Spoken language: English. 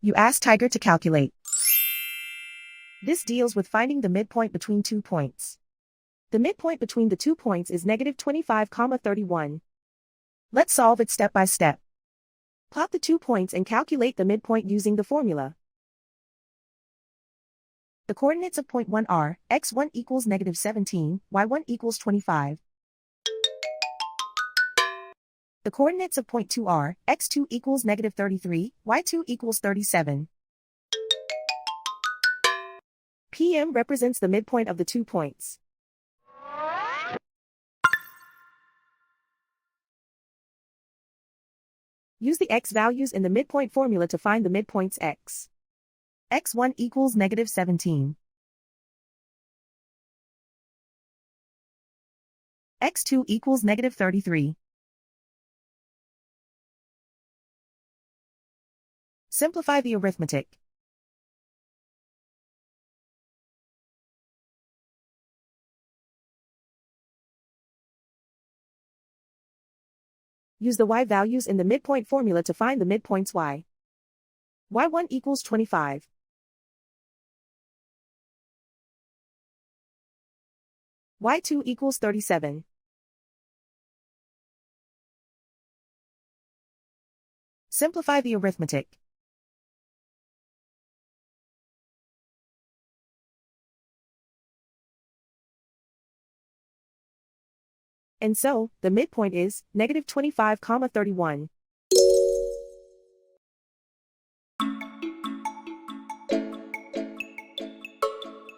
You ask Tiger to calculate. This deals with finding the midpoint between 2 points. The midpoint between the 2 points is -25,31. Let's solve it step by step. Plot the 2 points and calculate the midpoint using the formula. The coordinates of point 1 are, x1 equals -17, y1 equals 25. The coordinates of point 2 are, x2 equals -33, y2 equals 37. PM represents the midpoint of the 2 points. Use the x values in the midpoint formula to find the midpoints x. x1 equals -17. x2 equals -33. Simplify the arithmetic. Use the y values in the midpoint formula to find the midpoints y. y1 equals 25. y2 equals 37. Simplify the arithmetic. And so, the midpoint is -25,31.